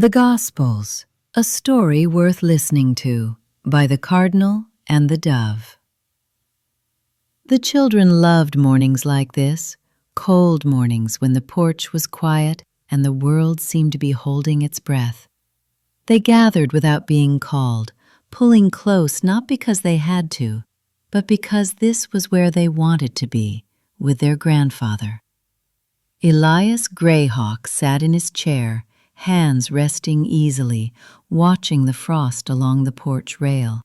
The Gospels, a story worth listening to, by the Cardinal and the Dove. The children loved mornings like this, cold mornings when the porch was quiet and the world seemed to be holding its breath. They gathered without being called, pulling close not because they had to, but because this was where they wanted to be, with their grandfather. Elias Greyhawk sat in his chair, hands resting easily, watching the frost along the porch rail.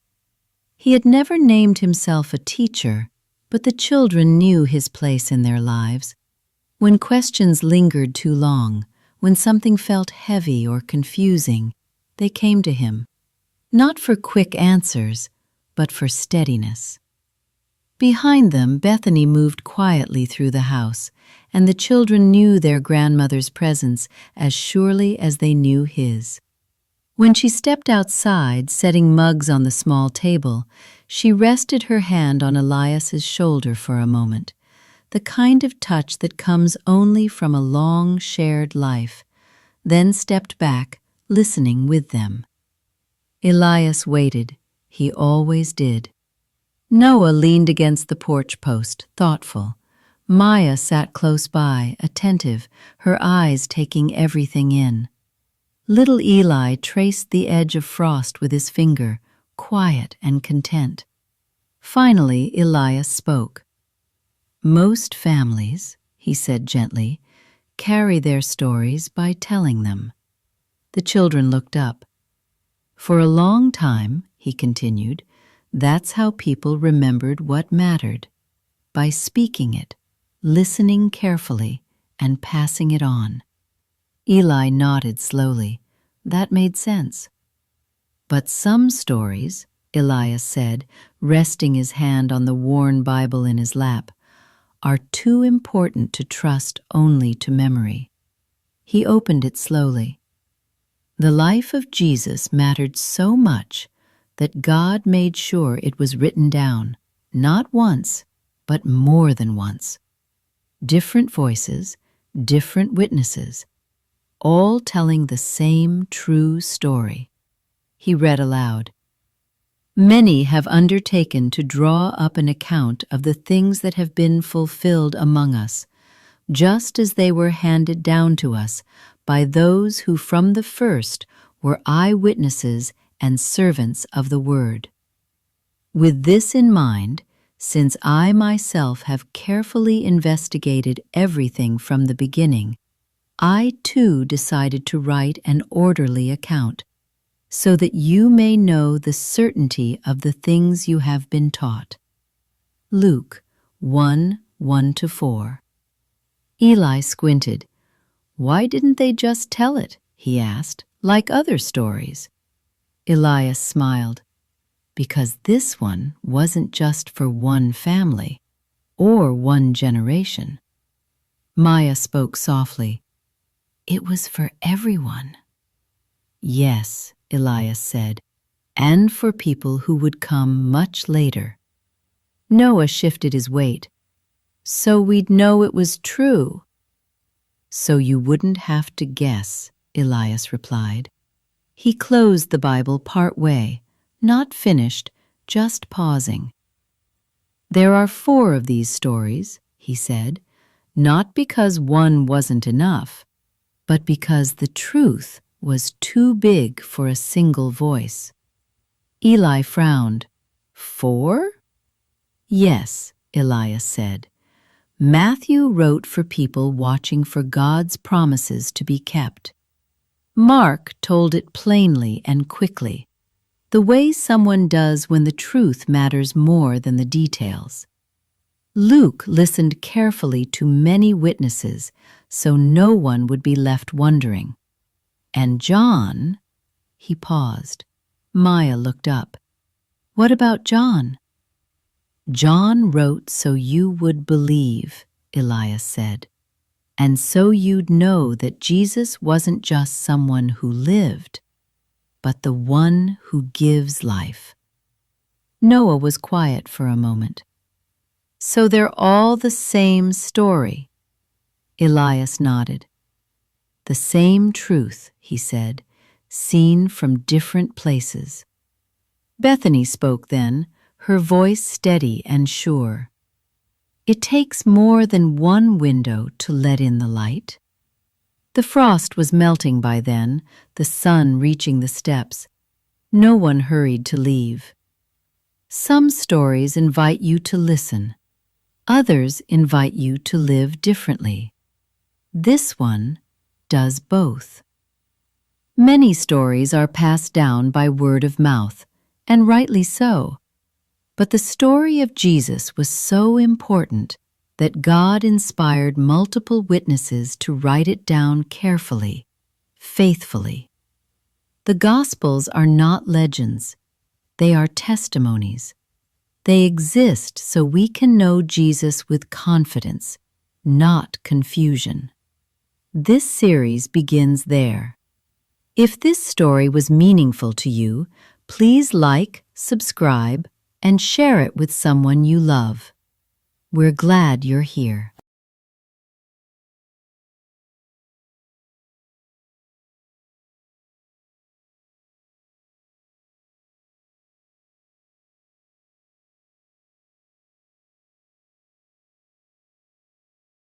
He had never named himself a teacher, but the children knew his place in their lives. When questions lingered too long, when something felt heavy or confusing, they came to him, not for quick answers, but for steadiness. Behind them, Bethany moved quietly through the house, and the children knew their grandmother's presence as surely as they knew his. When she stepped outside, setting mugs on the small table, she rested her hand on Elias's shoulder for a moment, the kind of touch that comes only from a long shared life, then stepped back, listening with them. Elias waited. He always did. Noah leaned against the porch post, thoughtful. Maya sat close by, attentive, her eyes taking everything in. Little Eli traced the edge of frost with his finger, quiet and content. Finally, Elias spoke. "Most families," he said gently, "carry their stories by telling them." The children looked up. "For a long time," he continued, "that's how people remembered what mattered, by speaking it, listening carefully, and passing it on." Eli nodded slowly. That made sense. "But some stories," Elias said, resting his hand on the worn Bible in his lap, "are too important to trust only to memory." He opened it slowly. The life of Jesus mattered so much that God made sure it was written down, not once, but more than once. Different voices, different witnesses, all telling the same true story. He read aloud. "Many have undertaken to draw up an account of the things that have been fulfilled among us, just as they were handed down to us by those who from the first were eyewitnesses and servants of the word. With this in mind, since I myself have carefully investigated everything from the beginning, I too decided to write an orderly account, so that you may know the certainty of the things you have been taught." Luke 1:1-4. Eli squinted. "Why didn't they just tell it?" he asked, "like other stories?" Elias smiled. "Because this one wasn't just for one family or one generation." Maya spoke softly. "It was for everyone." "Yes," Elias said, "and for people who would come much later." Noah shifted his weight. "So we'd know it was true." "So you wouldn't have to guess," Elias replied. He closed the Bible part way, not finished, just pausing. "There are 4 of these stories," he said, "not because one wasn't enough, but because the truth was too big for a single voice." Eli frowned. "4?" "Yes," Elias said. "Matthew wrote for people watching for God's promises to be kept. Mark told it plainly and quickly, the way someone does when the truth matters more than the details. Luke listened carefully to many witnesses, so no one would be left wondering. And John—" He paused. Maya looked up. "What about John?" "John wrote so you would believe," Elias said. "And so you'd know that Jesus wasn't just someone who lived, but the one who gives life." Noah was quiet for a moment. "So they're all the same story?" Elias nodded. "The same truth," he said, seen from different places. Bethany spoke then, her voice steady and sure. It takes more than one window to let in the light. The frost was melting by then, the sun reaching the steps. No one hurried to leave. Some stories invite you to listen. Others invite you to live differently. This one does both. Many stories are passed down by word of mouth, and rightly so. But the story of Jesus was so important that God inspired multiple witnesses to write it down carefully, faithfully. The Gospels are not legends. They are testimonies. They exist so we can know Jesus with confidence, not confusion. This series begins there. If this story was meaningful to you, please like, subscribe, and share it with someone you love. We're glad you're here.